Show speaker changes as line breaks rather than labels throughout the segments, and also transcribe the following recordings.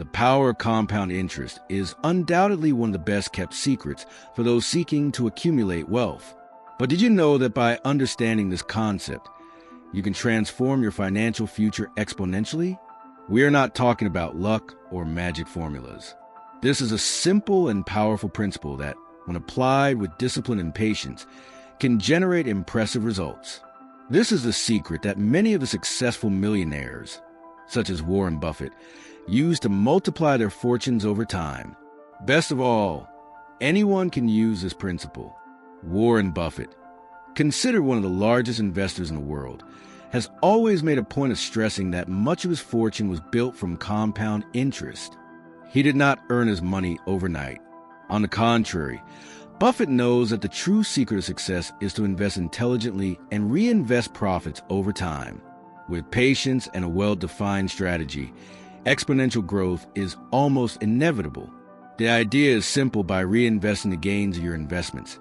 The power of compound interest is undoubtedly one of the best-kept secrets for those seeking to accumulate wealth. But did you know that by understanding this concept, you can transform your financial future exponentially? We are not talking about luck or magic formulas. This is a simple and powerful principle that, when applied with discipline and patience, can generate impressive results. This is the secret that many of the successful millionaires, such as Warren Buffett, use to multiply their fortunes over time. Best of all, anyone can use this principle. Warren Buffett, considered one of the largest investors in the world, has always made a point of stressing that much of his fortune was built from compound interest. He did not earn his money overnight. On the contrary, Buffett knows that the true secret of success is to invest intelligently and reinvest profits over time. With patience and a well-defined strategy, exponential growth is almost inevitable. The idea is simple. By reinvesting the gains of your investments,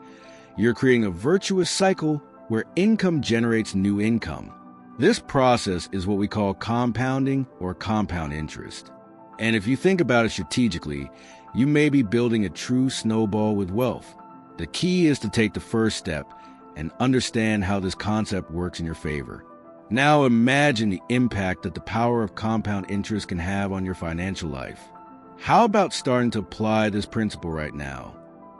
you're creating a virtuous cycle where income generates new income. This process is what we call compounding or compound interest. And if you think about it strategically, you may be building a true snowball with wealth. The key is to take the first step and understand how this concept works in your favor. Now imagine the impact that the power of compound interest can have on your financial life. How about starting to apply this principle right now?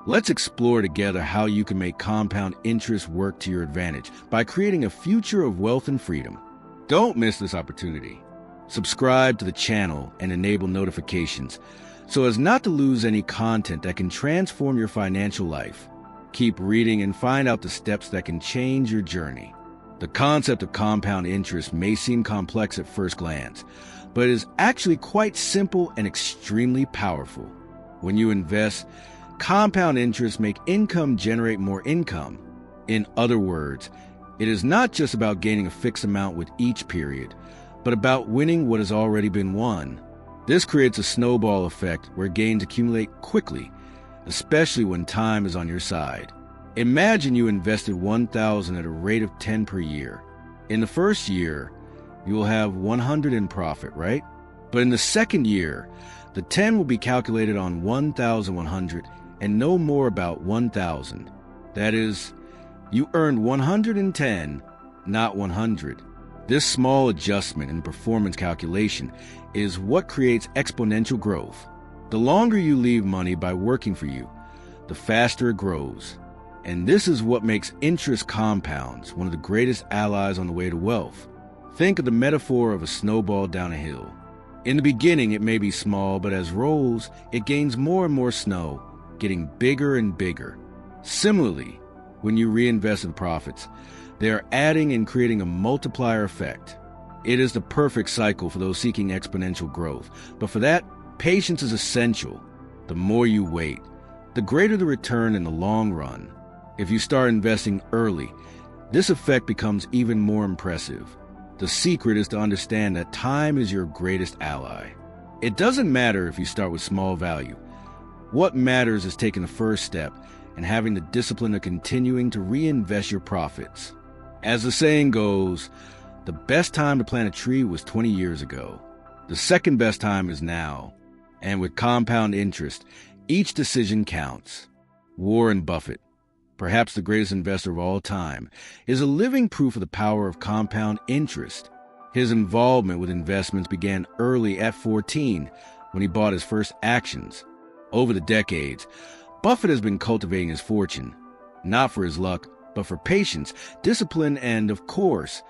Let's explore together how you can make compound interest work to your advantage by creating a future of wealth and freedom. Don't miss this opportunity. Subscribe to the channel and enable notifications so as not to lose any content that can transform your financial life. Keep reading and find out the steps that can change your journey. The concept of compound interest may seem complex at first glance, but it is actually quite simple and extremely powerful. When you invest, compound interest makes income generate more income. In other words, it is not just about gaining a fixed amount with each period, but about winning what has already been won. This creates a snowball effect where gains accumulate quickly, especially when time is on your side. Imagine you invested $1,000 at a rate of 10 per year. In the first year, you will have 100 in profit, right? But in the second year, the 10 will be calculated on 1,100 and no more about 1,000. That is, you earned 110, not 100. This small adjustment in performance calculation is what creates exponential growth. The longer you leave money by working for you, the faster it grows. And this is what makes interest compounds one of the greatest allies on the way to wealth. Think of the metaphor of a snowball down a hill. In the beginning, it may be small, but as it rolls, it gains more and more snow, getting bigger and bigger. Similarly, when you reinvest in profits, they are adding and creating a multiplier effect. It is the perfect cycle for those seeking exponential growth. But for that, patience is essential. The more you wait, the greater the return in the long run. If you start investing early, this effect becomes even more impressive. The secret is to understand that time is your greatest ally. It doesn't matter if you start with small value. What matters is taking the first step and having the discipline of continuing to reinvest your profits. As the saying goes, the best time to plant a tree was 20 years ago. The second best time is now. And with compound interest, each decision counts. Warren Buffett, perhaps the greatest investor of all time, is a living proof of the power of compound interest. His involvement with investments began early at 14, when he bought his first actions. Over the decades, Buffett has been cultivating his fortune, not for his luck, but for patience, discipline, and, of course,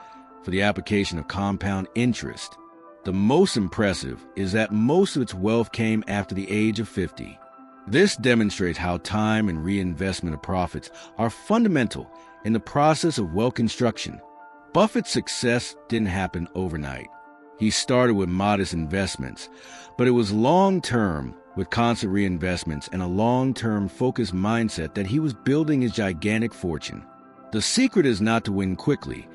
for the application of compound interest. The most impressive is that most of its wealth came after the age of 50. This demonstrates how time and reinvestment of profits are fundamental in the process of wealth construction. Buffett's success didn't happen overnight. He started with modest investments, but it was long-term, with constant reinvestments and a long-term focused mindset, that he was building his gigantic fortune. The secret is not to win quickly,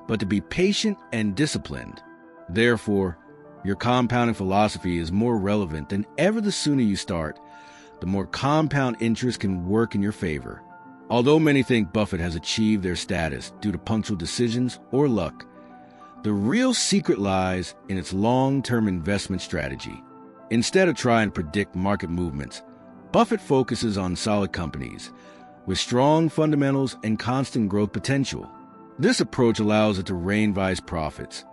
but to be patient and disciplined. Therefore, your compounding philosophy is more relevant than ever. The sooner you start, the more compound interest can work in your favor. Although many think Buffett has achieved their status due to punctual decisions or luck, the real secret lies in its long-term investment strategy. Instead of trying to predict market movements, Buffett focuses on solid companies with strong fundamentals and constant growth potential. This approach allows it to reinvest profits,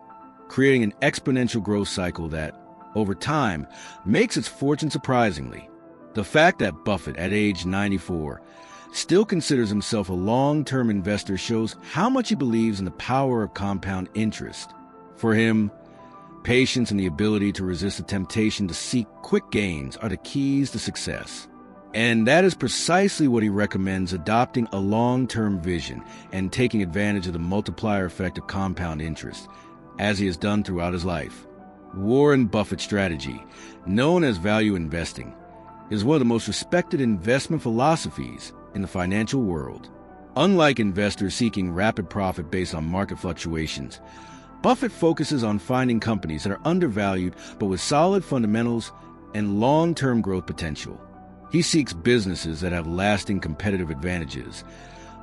creating an exponential growth cycle that, over time, makes its fortune surprisingly. The fact that Buffett, at age 94, still considers himself a long-term investor shows how much he believes in the power of compound interest. For him, patience and the ability to resist the temptation to seek quick gains are the keys to success. And that is precisely what he recommends: adopting a long-term vision and taking advantage of the multiplier effect of compound interest, as he has done throughout his life. Warren Buffett's strategy, known as value investing, is one of the most respected investment philosophies in the financial world. Unlike investors seeking rapid profit based on market fluctuations, Buffett focuses on finding companies that are undervalued but with solid fundamentals and long-term growth potential. He seeks businesses that have lasting competitive advantages,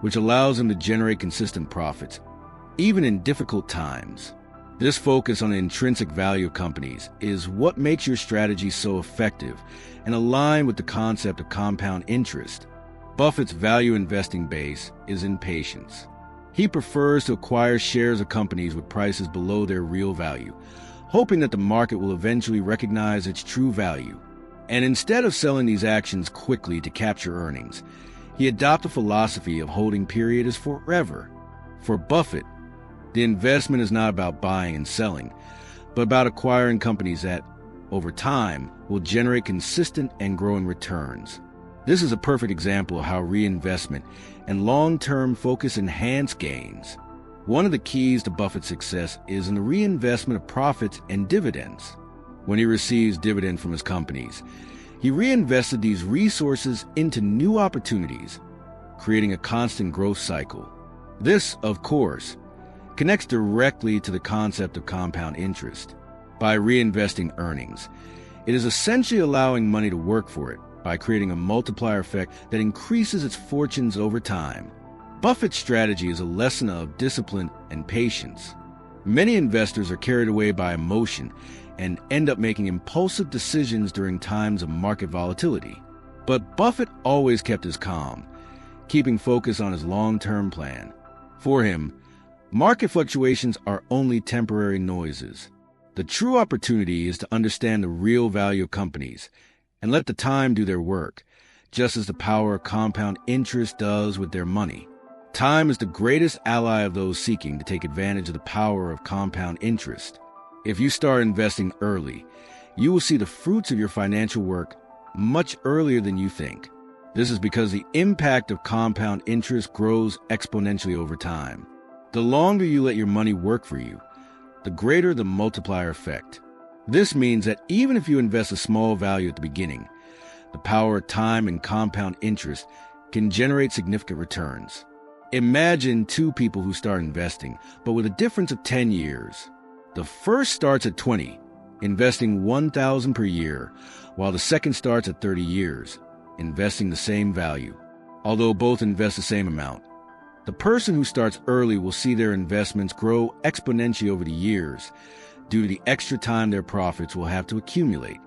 which allows him to generate consistent profits, even in difficult times. This focus on the intrinsic value of companies is what makes your strategy so effective and aligned with the concept of compound interest. Buffett's value investing base is in patience. He prefers to acquire shares of companies with prices below their real value, hoping that the market will eventually recognize its true value. And instead of selling these actions quickly to capture earnings, he adopts a philosophy of holding period as forever. For Buffett, the investment is not about buying and selling, but about acquiring companies that, over time, will generate consistent and growing returns. This is a perfect example of how reinvestment and long-term focus enhance gains. One of the keys to Buffett's success is in the reinvestment of profits and dividends. When he receives dividend from his companies, he reinvested these resources into new opportunities, creating a constant growth cycle. This, of course, connects directly to the concept of compound interest. By reinvesting earnings, it is essentially allowing money to work for it by creating a multiplier effect that increases its fortunes over time. Buffett's strategy is a lesson of discipline and patience. Many investors are carried away by emotion and end up making impulsive decisions during times of market volatility. But Buffett always kept his calm, keeping focus on his long-term plan. For him, market fluctuations are only temporary noises. The true opportunity is to understand the real value of companies and let the time do their work, just as the power of compound interest does with their money. Time is the greatest ally of those seeking to take advantage of the power of compound interest. If you start investing early, you will see the fruits of your financial work much earlier than you think. This is because the impact of compound interest grows exponentially over time. The longer you let your money work for you, the greater the multiplier effect. This means that even if you invest a small value at the beginning, the power of time and compound interest can generate significant returns. Imagine two people who start investing, but with a difference of 10 years. The first starts at 20, investing $1,000 per year, while the second starts at 30 years, investing the same value. Although both invest the same amount, the person who starts early will see their investments grow exponentially over the years due to the extra time their profits will have to accumulate.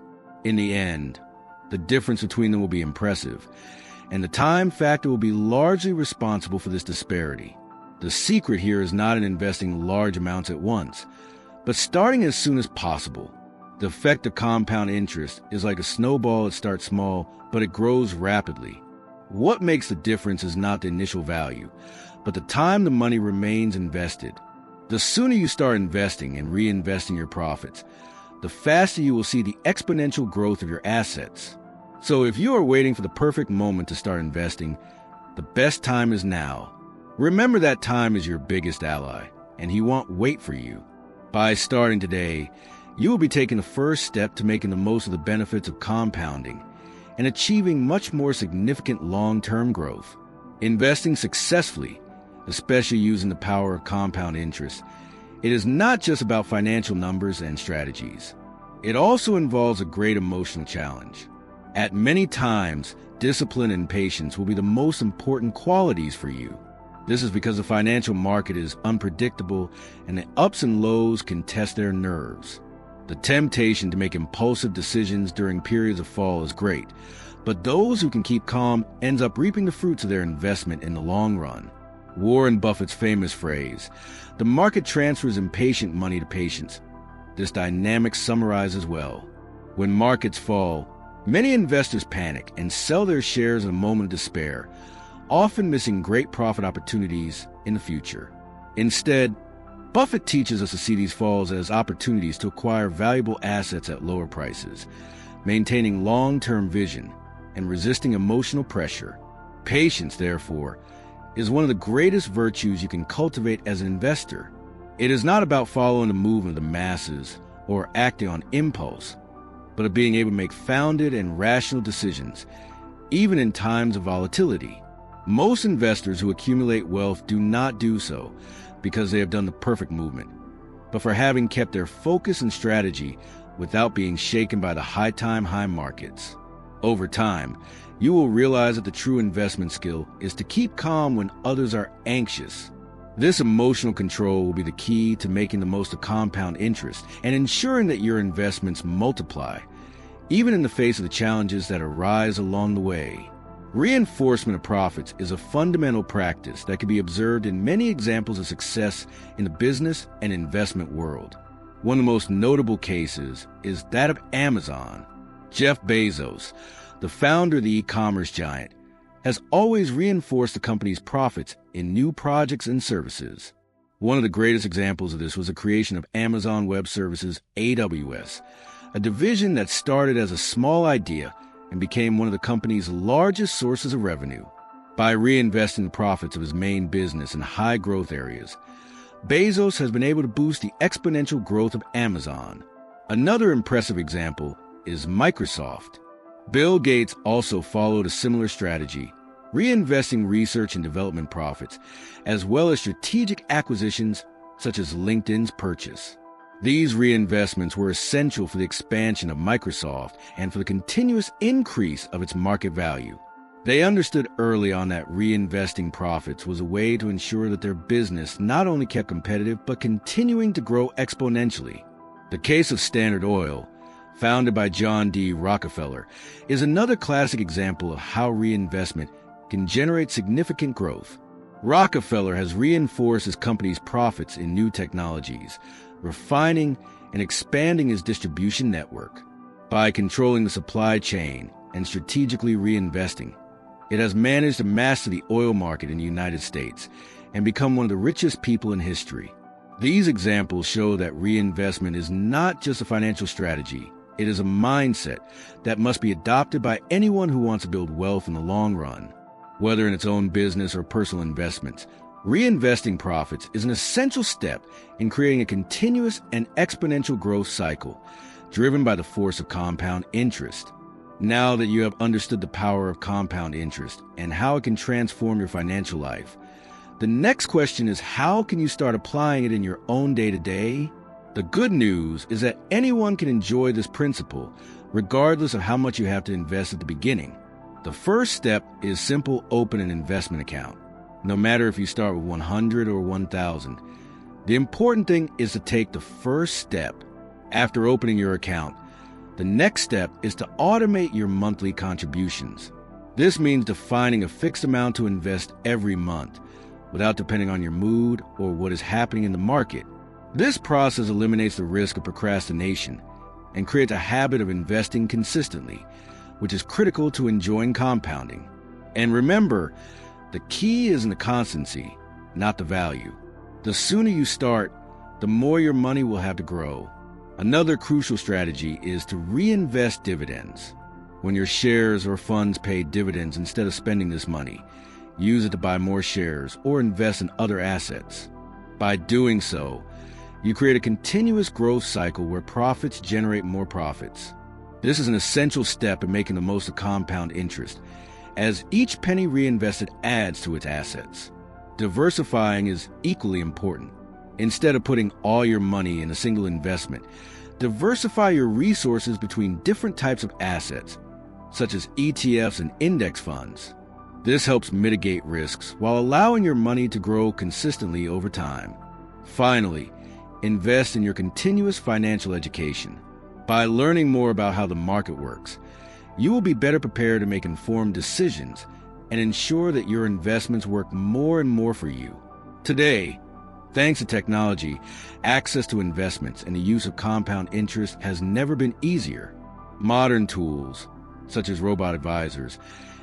In the end, the difference between them will be impressive, and the time factor will be largely responsible for this disparity. The secret here is not in investing large amounts at once, but starting as soon as possible. The effect of compound interest is like a snowball that starts small, but it grows rapidly. What makes the difference is not the initial value, but the time the money remains invested. The sooner you start investing and reinvesting your profits, the faster you will see the exponential growth of your assets. So if you are waiting for the perfect moment to start investing, the best time is now. Remember that time is your biggest ally, and he won't wait for you. By starting today, you will be taking the first step to making the most of the benefits of compounding and achieving much more significant long-term growth. Investing successfully, especially using the power of compound interest, it is not just about financial numbers and strategies. It also involves a great emotional challenge. At many times, discipline and patience will be the most important qualities for you. This is because the financial market is unpredictable and the ups and lows can test their nerves. The temptation to make impulsive decisions during periods of fall is great, but those who can keep calm ends up reaping the fruits of their investment in the long run. Warren Buffett's famous phrase, "The market transfers impatient money to patience." This dynamic summarizes well. When markets fall, many investors panic and sell their shares in a moment of despair, often missing great profit opportunities in the future. Instead, Buffett teaches us to see these falls as opportunities to acquire valuable assets at lower prices, maintaining long-term vision and resisting emotional pressure. Patience, therefore, is one of the greatest virtues you can cultivate as an investor. It is not about following the movement of the masses or acting on impulse, but of being able to make founded and rational decisions, even in times of volatility. Most investors who accumulate wealth do not do so because they have done the perfect movement, but for having kept their focus and strategy without being shaken by the high markets. Over time, you will realize that the true investment skill is to keep calm when others are anxious. This emotional control will be the key to making the most of compound interest and ensuring that your investments multiply, even in the face of the challenges that arise along the way. Reinforcement of profits is a fundamental practice that can be observed in many examples of success in the business and investment world. One of the most notable cases is that of Amazon. Jeff Bezos, the founder of the e-commerce giant, has always reinforced the company's profits in new projects and services. One of the greatest examples of this was the creation of Amazon Web Services, AWS, a division that started as a small idea and became one of the company's largest sources of revenue. By reinvesting the profits of his main business in high-growth areas, Bezos has been able to boost the exponential growth of Amazon. Another impressive example is Microsoft. Bill Gates also followed a similar strategy, reinvesting research and development profits, as well as strategic acquisitions such as LinkedIn's purchase. These reinvestments were essential for the expansion of Microsoft and for the continuous increase of its market value. They understood early on that reinvesting profits was a way to ensure that their business not only kept competitive, but continuing to grow exponentially. The case of Standard Oil, founded by John D. Rockefeller, is another classic example of how reinvestment can generate significant growth. Rockefeller has reinforced his company's profits in new technologies, refining and expanding his distribution network. By controlling the supply chain and strategically reinvesting, it has managed to master the oil market in the United States and become one of the richest people in history. These examples show that reinvestment is not just a financial strategy. It is a mindset that must be adopted by anyone who wants to build wealth in the long run. Whether in its own business or personal investments, reinvesting profits is an essential step in creating a continuous and exponential growth cycle, driven by the force of compound interest. Now that you have understood the power of compound interest and how it can transform your financial life, the next question is, how can you start applying it in your own day-to-day? The good news is that anyone can enjoy this principle, regardless of how much you have to invest at the beginning. The first step is simple: open an investment account. No matter if you start with 100 or 1,000, the important thing is to take the first step. After opening your account, the next step is to automate your monthly contributions. This means defining a fixed amount to invest every month, without depending on your mood or what is happening in the market. This process eliminates the risk of procrastination and creates a habit of investing consistently, which is critical to enjoying compounding. And remember, the key is in the constancy, not the value. The sooner you start, the more your money will have to grow. Another crucial strategy is to reinvest dividends. When your shares or funds pay dividends, instead of spending this money, use it to buy more shares or invest in other assets. By doing so, you create a continuous growth cycle where profits generate more profits. This is an essential step in making the most of compound interest, as each penny reinvested adds to its assets. Diversifying is equally important. Instead of putting all your money in a single investment, diversify your resources between different types of assets, such as ETFs and index funds. This helps mitigate risks while allowing your money to grow consistently over time. Finally, invest in your continuous financial education. By learning more about how the market works, you will be better prepared to make informed decisions and ensure that your investments work more and more for you. Today, thanks to technology, access to investments and the use of compound interest has never been easier. Modern tools, such as robot advisors,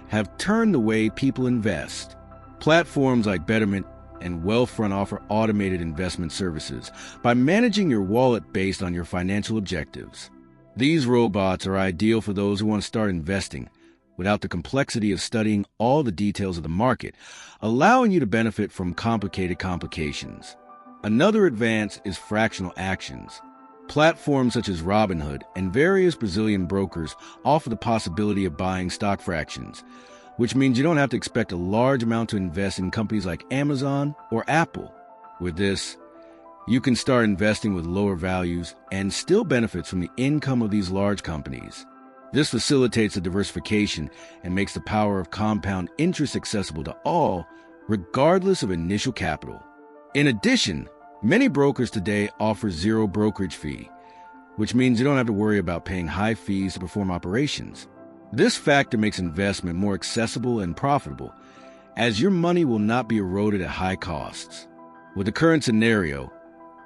have turned the way people invest. Platforms like Betterment and Wealthfront offer automated investment services by managing your wallet based on your financial objectives. These robots are ideal for those who want to start investing without the complexity of studying all the details of the market, allowing you to benefit from complicated complications. Another advance is fractional actions. Platforms such as Robinhood and various Brazilian brokers offer the possibility of buying stock fractions, which means you don't have to expect a large amount to invest in companies like Amazon or Apple. With this, you can start investing with lower values and still benefit from the income of these large companies. This facilitates the diversification and makes the power of compound interest accessible to all, regardless of initial capital. In addition, many brokers today offer zero brokerage fee, which means you don't have to worry about paying high fees to perform operations. This factor makes investment more accessible and profitable, as your money will not be eroded at high costs. With the current scenario,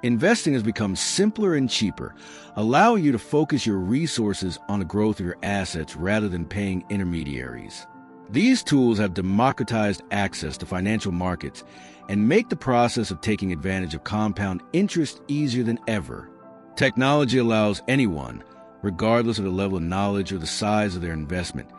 investing has become simpler and cheaper, allowing you to focus your resources on the growth of your assets rather than paying intermediaries. These tools have democratized access to financial markets and make the process of taking advantage of compound interest easier than ever. Technology allows anyone, regardless of the level of knowledge or the size of their investment,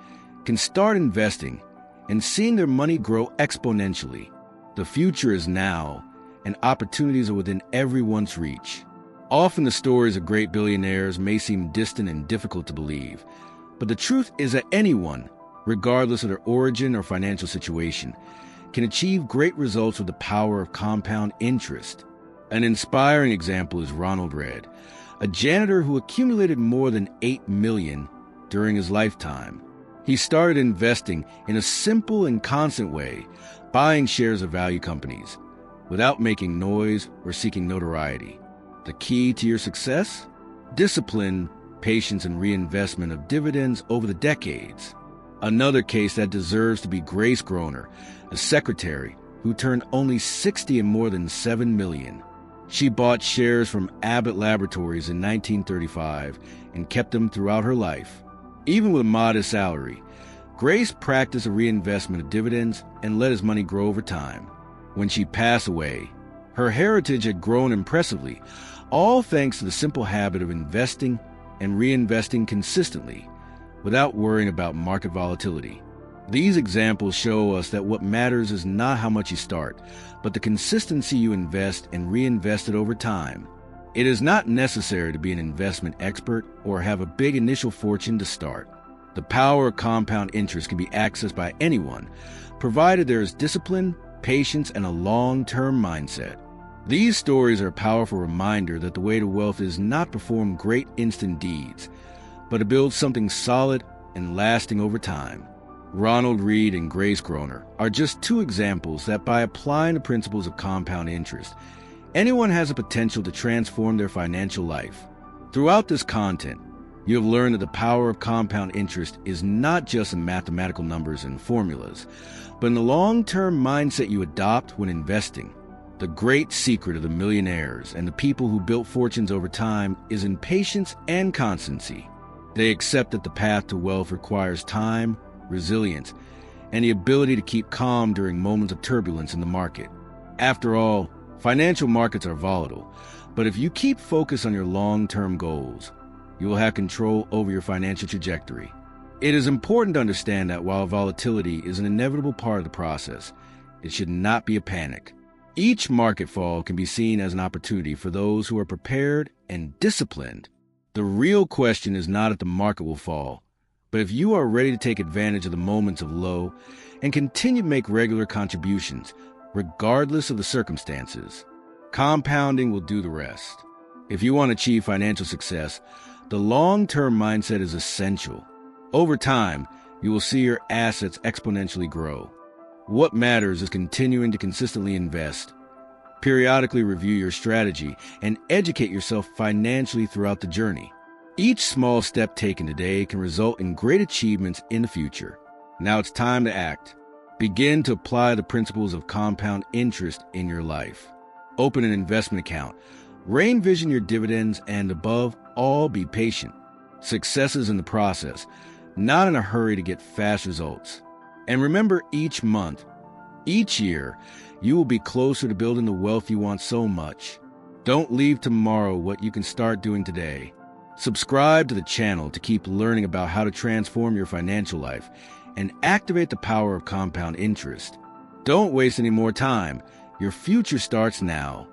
can start investing and seeing their money grow exponentially. The future is now, and opportunities are within everyone's reach. Often the stories of great billionaires may seem distant and difficult to believe, but the truth is that anyone, regardless of their origin or financial situation, can achieve great results with the power of compound interest. An inspiring example is Ronald Read, a janitor who accumulated more than $8 million during his lifetime. He started investing in a simple and constant way, buying shares of value companies, without making noise or seeking notoriety. The key to your success? Discipline, patience, and reinvestment of dividends over the decades. Another case that deserves to be Grace Groner, a secretary who turned only 60 in more than $7 million. She bought shares from Abbott Laboratories in 1935 and kept them throughout her life. Even with a modest salary, Grace practiced a reinvestment of dividends and let his money grow over time. When she passed away, her heritage had grown impressively, all thanks to the simple habit of investing and reinvesting consistently, without worrying about market volatility. These examples show us that what matters is not how much you start, but the consistency you invest and reinvest it over time. It is not necessary to be an investment expert or have a big initial fortune to start. The power of compound interest can be accessed by anyone, provided there is discipline, patience, and a long-term mindset. These stories are a powerful reminder that the way to wealth is not to perform great instant deeds, but to build something solid and lasting over time. Ronald Read and Grace Groner are just two examples that by applying the principles of compound interest, anyone has the potential to transform their financial life. Throughout this content, you have learned that the power of compound interest is not just in mathematical numbers and formulas, but in the long-term mindset you adopt when investing. The great secret of the millionaires and the people who built fortunes over time is in patience and constancy. They accept that the path to wealth requires time, resilience, and the ability to keep calm during moments of turbulence in the market. After all, financial markets are volatile, but if you keep focused on your long-term goals, you will have control over your financial trajectory. It is important to understand that while volatility is an inevitable part of the process, it should not be a panic. Each market fall can be seen as an opportunity for those who are prepared and disciplined. The real question is not if the market will fall, but if you are ready to take advantage of the moments of low and continue to make regular contributions, regardless of the circumstances. Compounding will do the rest. If you want to achieve financial success, the long-term mindset is essential. Over time, you will see your assets exponentially grow. What matters is continuing to consistently invest, Periodically review your strategy and educate yourself financially throughout the journey. Each small step taken today can result in great achievements in the future. Now it's time to act. Begin to apply the principles of compound interest in your life. Open an investment account. Re-envision your dividends, and above all, be patient. Success is in the process, not in a hurry to get fast results. And remember, each month, each year, you will be closer to building the wealth you want so much. Don't leave tomorrow what you can start doing today. Subscribe to the channel to keep learning about how to transform your financial life and activate the power of compound interest. Don't waste any more time. Your future starts now.